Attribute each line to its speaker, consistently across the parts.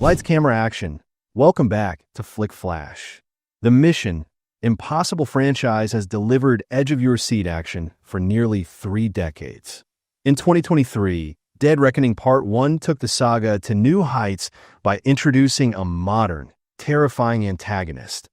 Speaker 1: Lights, camera, action. Welcome back to Flick Flash. The Mission Impossible franchise has delivered edge-of-your-seat action for nearly 3 decades. In 2023, Dead Reckoning Part 1 took the saga to new heights by introducing a modern, terrifying antagonist,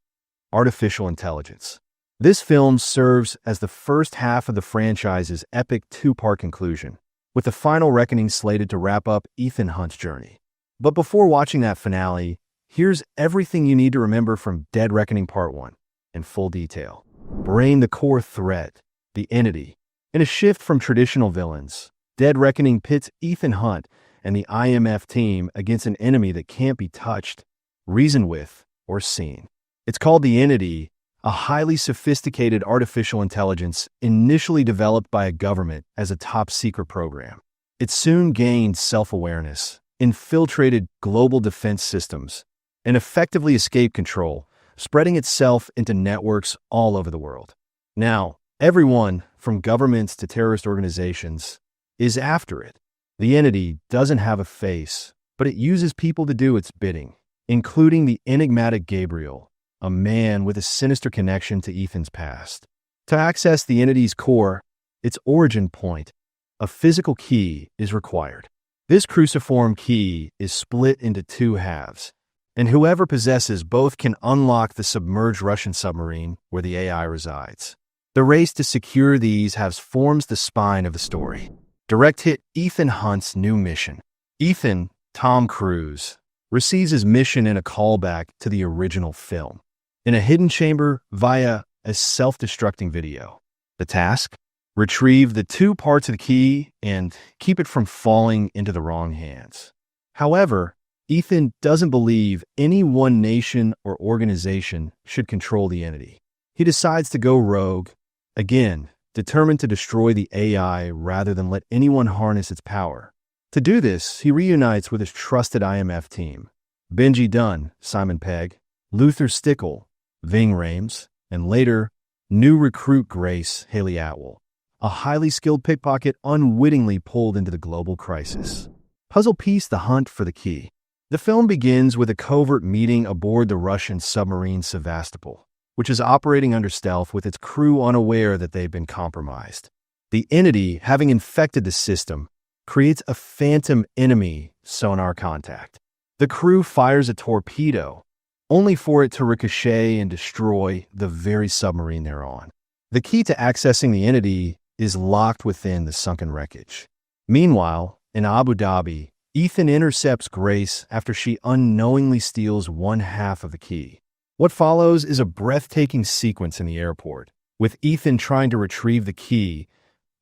Speaker 1: artificial intelligence. This film serves as the first half of the franchise's epic 2-part conclusion, with the final reckoning slated to wrap up Ethan Hunt's journey. But before watching that finale, here's everything you need to remember from Dead Reckoning Part 1 in full detail. Brain, the core threat, the entity. In a shift from traditional villains, Dead Reckoning pits Ethan Hunt and the IMF team against an enemy that can't be touched, reasoned with, or seen. It's called the Entity, a highly sophisticated artificial intelligence initially developed by a government as a top-secret program. It soon gained self-awareness, infiltrated global defense systems, and effectively escaped control, spreading itself into networks all over the world. Now, everyone, from governments to terrorist organizations, is after it. The Entity doesn't have a face, but it uses people to do its bidding, including the enigmatic Gabriel, a man with a sinister connection to Ethan's past. To access the Entity's core, its origin point, a physical key is required. This cruciform key is split into 2 halves, and whoever possesses both can unlock the submerged Russian submarine where the AI resides. The race to secure these halves forms the spine of the story. Direct hit Ethan Hunt's new mission. Ethan, Tom Cruise, receives his mission in a callback to the original film, in a hidden chamber via a self-destructing video. The task? Retrieve the 2 parts of the key and keep it from falling into the wrong hands. However, Ethan doesn't believe any one nation or organization should control the Entity. He decides to go rogue, again, determined to destroy the AI rather than let anyone harness its power. To do this, he reunites with his trusted IMF team, Benji Dunn, Simon Pegg, Luther Stickle, Ving Rhames, and later, new recruit Grace, Hayley Atwell, a highly skilled pickpocket unwittingly pulled into the global crisis. Puzzle piece: the hunt for the key. The film begins with a covert meeting aboard the Russian submarine Sevastopol, which is operating under stealth with its crew unaware that they've been compromised. The Entity, having infected the system, creates a phantom enemy sonar contact. The crew fires a torpedo, only for it to ricochet and destroy the very submarine they're on. The key to accessing the Entity is locked within the sunken wreckage. Meanwhile, in Abu Dhabi, Ethan intercepts Grace after she unknowingly steals 1/2 of the key. What follows is a breathtaking sequence in the airport, with Ethan trying to retrieve the key,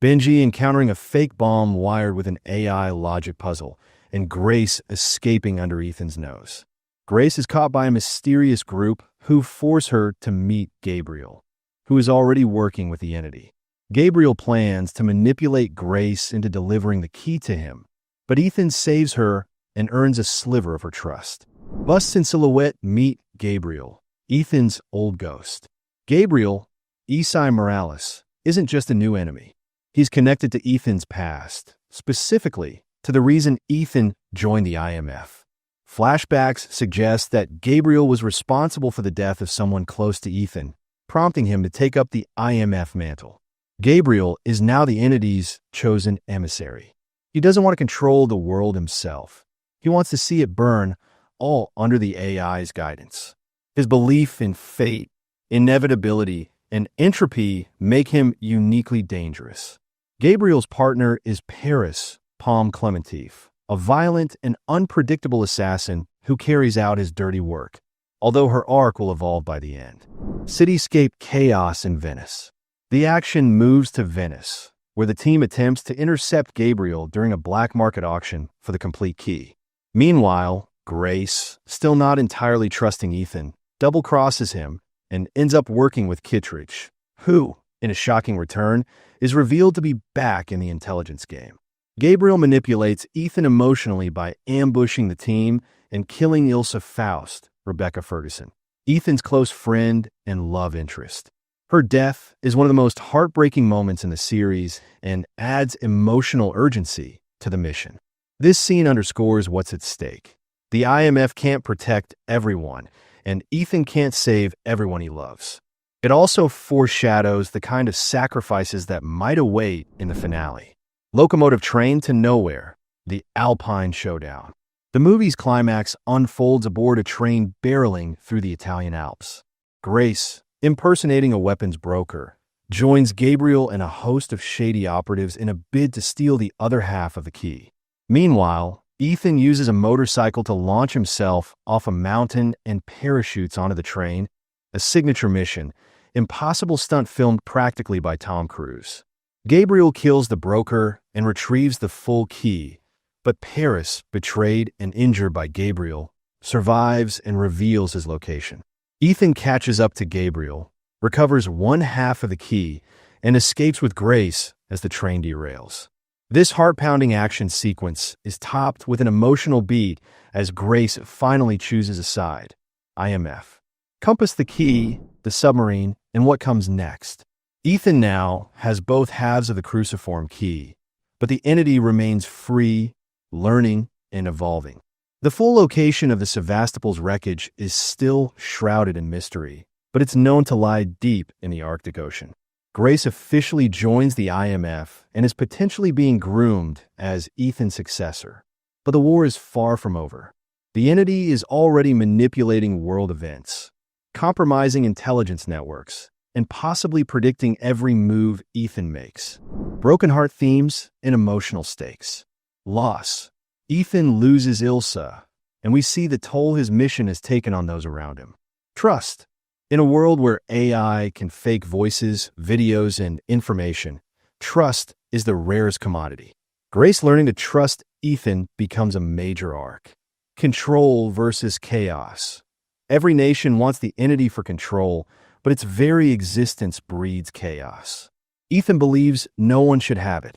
Speaker 1: Benji encountering a fake bomb wired with an AI logic puzzle, and Grace escaping under Ethan's nose. Grace is caught by a mysterious group who force her to meet Gabriel, who is already working with the Entity. Gabriel plans to manipulate Grace into delivering the key to him, but Ethan saves her and earns a sliver of her trust. Busts in silhouette meet Gabriel, Ethan's old ghost. Gabriel, Esai Morales, isn't just a new enemy. He's connected to Ethan's past, specifically to the reason Ethan joined the IMF. Flashbacks suggest that Gabriel was responsible for the death of someone close to Ethan, prompting him to take up the IMF mantle. Gabriel is now the Entity's chosen emissary. He doesn't want to control the world himself. He wants to see it burn, all under the AI's guidance. His belief in fate, inevitability, and entropy make him uniquely dangerous. Gabriel's partner is Paris Palm Clementif, a violent and unpredictable assassin who carries out his dirty work, although her arc will evolve by the end. Cityscape chaos in Venice. The action moves to Venice, where the team attempts to intercept Gabriel during a black market auction for the complete key. Meanwhile, Grace, still not entirely trusting Ethan, double-crosses him and ends up working with Kittredge, who, in a shocking return, is revealed to be back in the intelligence game. Gabriel manipulates Ethan emotionally by ambushing the team and killing Ilsa Faust, Rebecca Ferguson, Ethan's close friend and love interest. Her death is one of the most heartbreaking moments in the series and adds emotional urgency to the mission. This scene underscores what's at stake. The IMF can't protect everyone, and Ethan can't save everyone he loves. It also foreshadows the kind of sacrifices that might await in the finale. Locomotive train to nowhere, the Alpine showdown. The movie's climax unfolds aboard a train barreling through the Italian Alps. Grace, impersonating a weapons broker, joins Gabriel and a host of shady operatives in a bid to steal the other half of the key. Meanwhile, Ethan uses a motorcycle to launch himself off a mountain and parachutes onto the train, a signature mission, impossible stunt filmed practically by Tom Cruise. Gabriel kills the broker and retrieves the full key, but Paris, betrayed and injured by Gabriel, survives and reveals his location. Ethan catches up to Gabriel, recovers one half of the key, and escapes with grace as the train derails. This heart-pounding action sequence is topped with an emotional beat as Grace finally chooses a side: IMF. Compass the key, the submarine, and what comes next. Ethan now has both halves of the cruciform key, but the entity remains free, learning, and evolving. The full location of the Sevastopol's wreckage is still shrouded in mystery, but it's known to lie deep in the Arctic Ocean. Grace officially joins the IMF and is potentially being groomed as Ethan's successor. But the war is far from over. The entity is already manipulating world events, compromising intelligence networks, and possibly predicting every move Ethan makes. Broken heart themes and emotional stakes. Loss. Ethan loses Ilsa, and we see the toll his mission has taken on those around him. Trust. In a world where AI can fake voices, videos, and information, trust is the rarest commodity. Grace learning to trust Ethan becomes a major arc. Control versus chaos. Every nation wants the entity for control, but its very existence breeds chaos. Ethan believes no one should have it,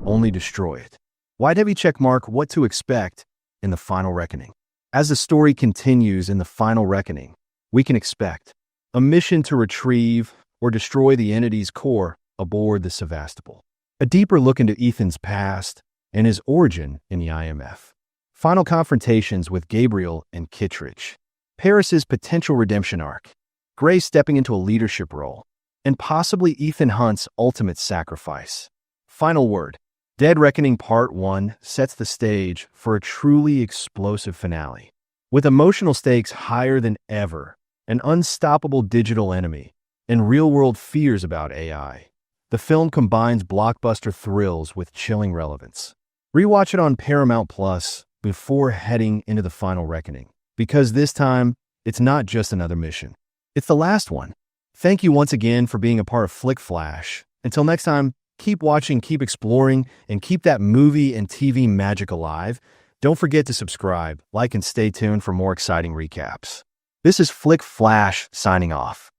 Speaker 1: only destroy it. Wide heavy checkmark what to expect in the final reckoning. As the story continues in the final reckoning, we can expect a mission to retrieve or destroy the entity's core aboard the Sevastopol. A deeper look into Ethan's past and his origin in the IMF. Final confrontations with Gabriel and Kittredge. Paris's potential redemption arc. Grace stepping into a leadership role. And possibly Ethan Hunt's ultimate sacrifice. Final word. Dead Reckoning Part 1 sets the stage for a truly explosive finale. With emotional stakes higher than ever, an unstoppable digital enemy, and real-world fears about AI, the film combines blockbuster thrills with chilling relevance. Rewatch it on Paramount Plus before heading into the final reckoning, because this time, it's not just another mission. It's the last one. Thank you once again for being a part of Flick Flash. Until next time, keep watching, keep exploring, and keep that movie and TV magic alive. Don't forget to subscribe, like, and stay tuned for more exciting recaps. This is Flick Flash signing off.